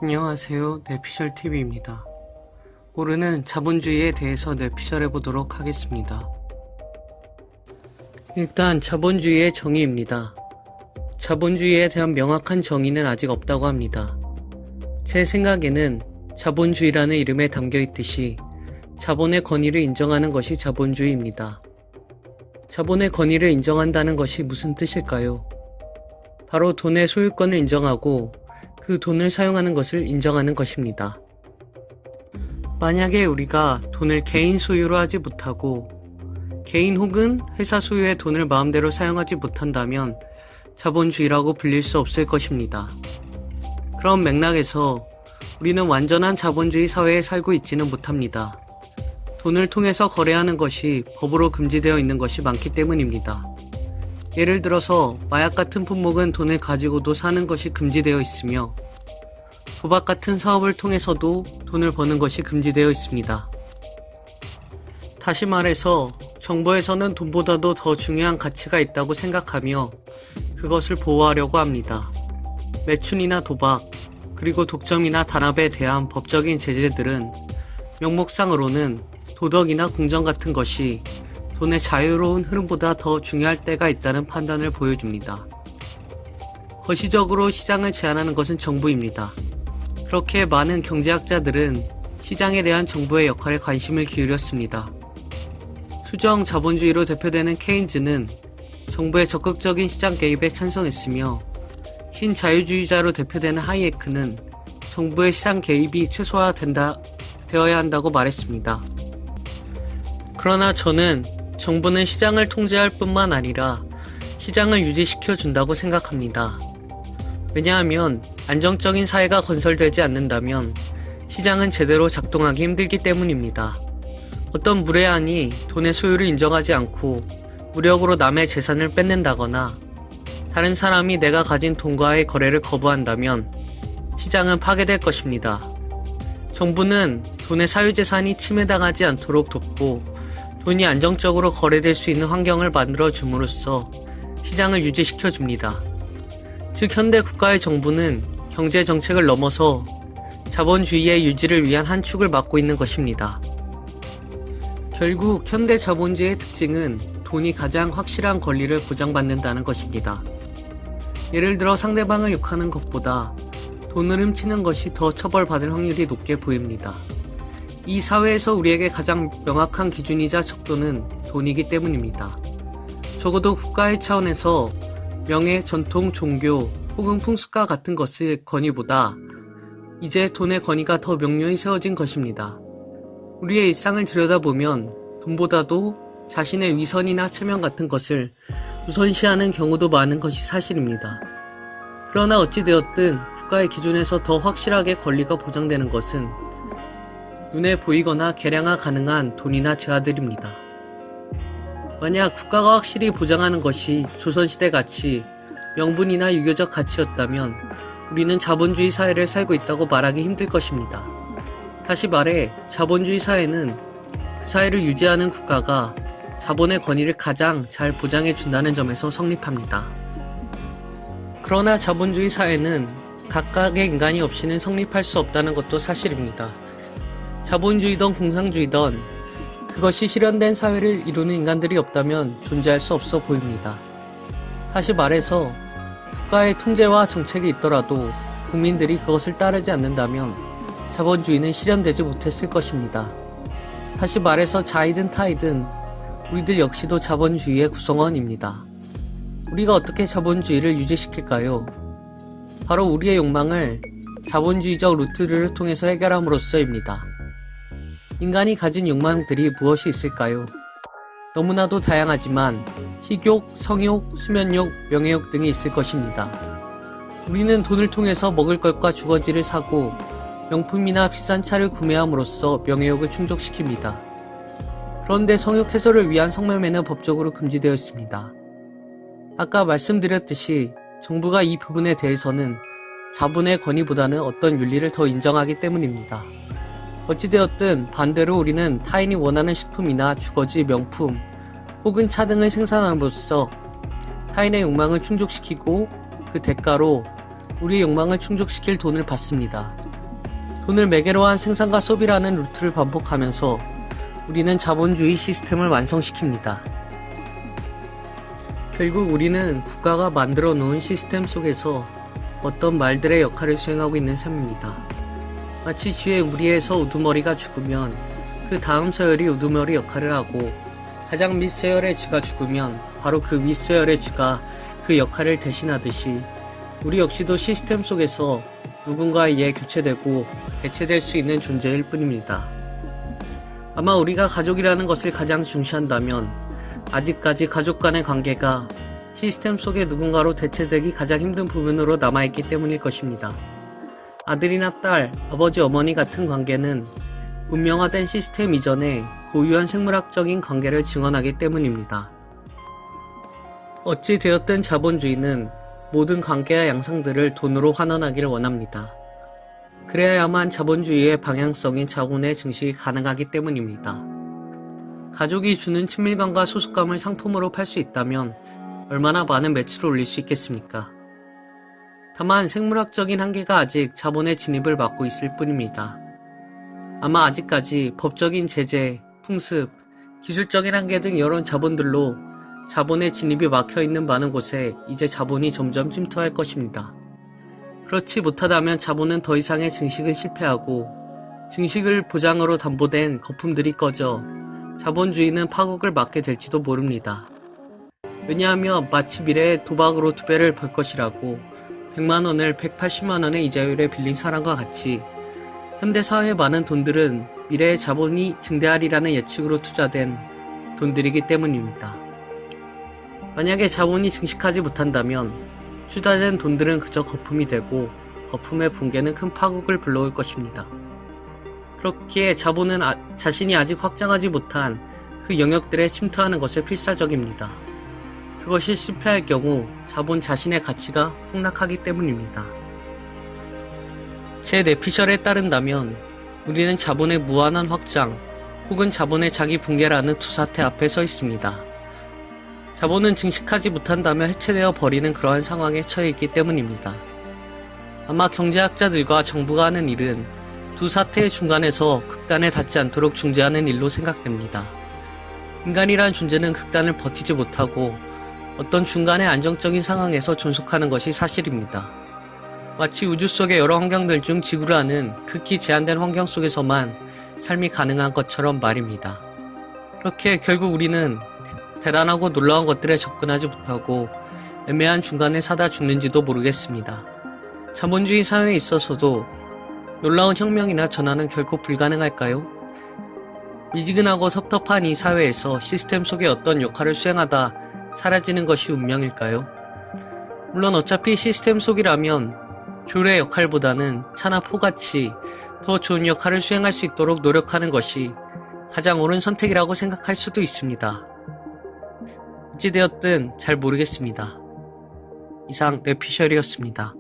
안녕하세요. 뇌피셜TV입니다. 오늘은 자본주의에 대해서 뇌피셜해보도록 하겠습니다. 일단 자본주의의 정의입니다. 자본주의에 대한 명확한 정의는 아직 없다고 합니다. 제 생각에는 자본주의라는 이름에 담겨있듯이 자본의 권위를 인정하는 것이 자본주의입니다. 자본의 권위를 인정한다는 것이 무슨 뜻일까요? 바로 돈의 소유권을 인정하고 그 돈을 사용하는 것을 인정하는 것입니다. 만약에 우리가 돈을 개인 소유로 하지 못하고 개인 혹은 회사 소유의 돈을 마음대로 사용하지 못한다면 자본주의라고 불릴 수 없을 것입니다. 그런 맥락에서 우리는 완전한 자본주의 사회에 살고 있지는 못합니다. 돈을 통해서 거래하는 것이 법으로 금지되어 있는 것이 많기 때문입니다. 예를 들어서 마약 같은 품목은 돈을 가지고도 사는 것이 금지되어 있으며 도박 같은 사업을 통해서도 돈을 버는 것이 금지되어 있습니다. 다시 말해서 정부에서는 돈보다도 더 중요한 가치가 있다고 생각하며 그것을 보호하려고 합니다. 매춘이나 도박, 그리고 독점이나 단합에 대한 법적인 제재들은 명목상으로는 도덕이나 공정 같은 것이 돈의 자유로운 흐름보다 더 중요할 때가 있다는 판단을 보여줍니다. 거시적으로 시장을 제한하는 것은 정부입니다. 그렇게 많은 경제학자들은 시장에 대한 정부의 역할에 관심을 기울였습니다. 수정 자본주의로 대표되는 케인즈는 정부의 적극적인 시장 개입에 찬성했으며 신자유주의자로 대표되는 하이에크는 정부의 시장 개입이 최소화되어야 한다고 말했습니다. 그러나 저는 정부는 시장을 통제할 뿐만 아니라 시장을 유지시켜 준다고 생각합니다. 왜냐하면 안정적인 사회가 건설되지 않는다면 시장은 제대로 작동하기 힘들기 때문입니다. 어떤 무례한이 돈의 소유를 인정하지 않고 무력으로 남의 재산을 뺏는다거나 다른 사람이 내가 가진 돈과의 거래를 거부한다면 시장은 파괴될 것입니다. 정부는 돈의 사유재산이 침해당하지 않도록 돕고 돈이 안정적으로 거래될 수 있는 환경을 만들어줌으로써 시장을 유지시켜줍니다. 즉 현대 국가의 정부는 경제 정책을 넘어서 자본주의의 유지를 위한 한 축을 맡고 있는 것입니다. 결국 현대 자본주의의 특징은 돈이 가장 확실한 권리를 보장받는다는 것입니다. 예를 들어 상대방을 욕하는 것보다 돈을 훔치는 것이 더 처벌받을 확률이 높게 보입니다. 이 사회에서 우리에게 가장 명확한 기준이자 척도는 돈이기 때문입니다. 적어도 국가의 차원에서 명예, 전통, 종교 혹은 풍습과 같은 것의 권위보다 이제 돈의 권위가 더 명료히 세워진 것입니다. 우리의 일상을 들여다보면 돈보다도 자신의 위선이나 체면 같은 것을 우선시하는 경우도 많은 것이 사실입니다. 그러나 어찌되었든 국가의 기준에서 더 확실하게 권리가 보장되는 것은 눈에 보이거나 계량화 가능한 돈이나 재화들입니다. 만약 국가가 확실히 보장하는 것이 조선시대 가치, 명분이나 유교적 가치였다면 우리는 자본주의 사회를 살고 있다고 말하기 힘들 것입니다. 다시 말해 자본주의 사회는 그 사회를 유지하는 국가가 자본의 권위를 가장 잘 보장해 준다는 점에서 성립합니다. 그러나 자본주의 사회는 각각의 인간이 없이는 성립할 수 없다는 것도 사실입니다. 자본주의든 공산주의든 그것이 실현된 사회를 이루는 인간들이 없다면 존재할 수 없어 보입니다. 다시 말해서 국가의 통제와 정책이 있더라도 국민들이 그것을 따르지 않는다면 자본주의는 실현되지 못했을 것입니다. 다시 말해서 자이든 타이든 우리들 역시도 자본주의의 구성원입니다. 우리가 어떻게 자본주의를 유지시킬까요? 바로 우리의 욕망을 자본주의적 루트를 통해서 해결함으로써입니다. 인간이 가진 욕망들이 무엇이 있을까요? 너무나도 다양하지만 식욕, 성욕, 수면욕, 명예욕 등이 있을 것입니다. 우리는 돈을 통해서 먹을 것과 주거지를 사고 명품이나 비싼 차를 구매함으로써 명예욕을 충족시킵니다. 그런데 성욕 해소를 위한 성매매는 법적으로 금지되어 있습니다. 아까 말씀드렸듯이 정부가 이 부분에 대해서는 자본의 권위보다는 어떤 윤리를 더 인정하기 때문입니다. 어찌되었든 반대로 우리는 타인이 원하는 식품이나 주거지, 명품 혹은 차 등을 생산함으로써 타인의 욕망을 충족시키고 그 대가로 우리의 욕망을 충족시킬 돈을 받습니다. 돈을 매개로 한 생산과 소비라는 루트를 반복하면서 우리는 자본주의 시스템을 완성시킵니다. 결국 우리는 국가가 만들어 놓은 시스템 속에서 어떤 말들의 역할을 수행하고 있는 셈입니다. 마치 쥐의 무리에서 우두머리가 죽으면 그 다음 서열이 우두머리 역할을 하고 가장 밑서열의 쥐가 죽으면 바로 그 윗서열의 쥐가 그 역할을 대신하듯이 우리 역시도 시스템 속에서 누군가에 의해 교체되고 대체될 수 있는 존재일 뿐입니다. 아마 우리가 가족이라는 것을 가장 중시한다면 아직까지 가족 간의 관계가 시스템 속의 누군가로 대체되기 가장 힘든 부분으로 남아있기 때문일 것입니다. 아들이나 딸, 아버지, 어머니 같은 관계는 문명화된 시스템 이전에 고유한 생물학적인 관계를 증언하기 때문입니다. 어찌 되었든 자본주의는 모든 관계와 양상들을 돈으로 환원하기를 원합니다. 그래야만 자본주의의 방향성인 자본의 증식이 가능하기 때문입니다. 가족이 주는 친밀감과 소속감을 상품으로 팔 수 있다면 얼마나 많은 매출을 올릴 수 있겠습니까? 다만 생물학적인 한계가 아직 자본의 진입을 막고 있을 뿐입니다. 아마 아직까지 법적인 제재, 풍습, 기술적인 한계 등 여러 자본들로 자본의 진입이 막혀있는 많은 곳에 이제 자본이 점점 침투할 것입니다. 그렇지 못하다면 자본은 더 이상의 증식은 실패하고 증식을 보장으로 담보된 거품들이 꺼져 자본주의는 파국을 맞게 될지도 모릅니다. 왜냐하면 마치 미래의 도박으로 2배를 벌 것이라고 100만원을 180만원의 이자율에 빌린 사람과 같이 현대사회의 많은 돈들은 미래의 자본이 증대하리라는 예측으로 투자된 돈들이기 때문입니다. 만약에 자본이 증식하지 못한다면 투자된 돈들은 그저 거품이 되고 거품의 붕괴는 큰 파국을 불러올 것입니다. 그렇기에 자본은 자신이 아직 확장하지 못한 그 영역들에 침투하는 것이 필사적입니다. 그것이 실패할 경우 자본 자신의 가치가 폭락하기 때문입니다. 제 내피셜에 따른다면 우리는 자본의 무한한 확장 혹은 자본의 자기 붕괴라는 두 사태 앞에 서 있습니다. 자본은 증식하지 못한다면 해체되어 버리는 그러한 상황에 처해 있기 때문입니다. 아마 경제학자들과 정부가 하는 일은 두 사태의 중간에서 극단에 닿지 않도록 중재하는 일로 생각됩니다. 인간이란 존재는 극단을 버티지 못하고 어떤 중간의 안정적인 상황에서 존속하는 것이 사실입니다. 마치 우주 속의 여러 환경들 중 지구라는 극히 제한된 환경 속에서만 삶이 가능한 것처럼 말입니다. 그렇게 결국 우리는 대단하고 놀라운 것들에 접근하지 못하고 애매한 중간에 사다 죽는지도 모르겠습니다. 자본주의 사회에 있어서도 놀라운 혁명이나 전환은 결코 불가능할까요? 미지근하고 섭섭한 이 사회에서 시스템 속의 어떤 역할을 수행하다 사라지는 것이 운명일까요? 물론 어차피 시스템 속이라면 조류의 역할보다는 차나 포같이 더 좋은 역할을 수행할 수 있도록 노력하는 것이 가장 옳은 선택이라고 생각할 수도 있습니다. 어찌되었든 잘 모르겠습니다. 이상 뇌피셜이었습니다.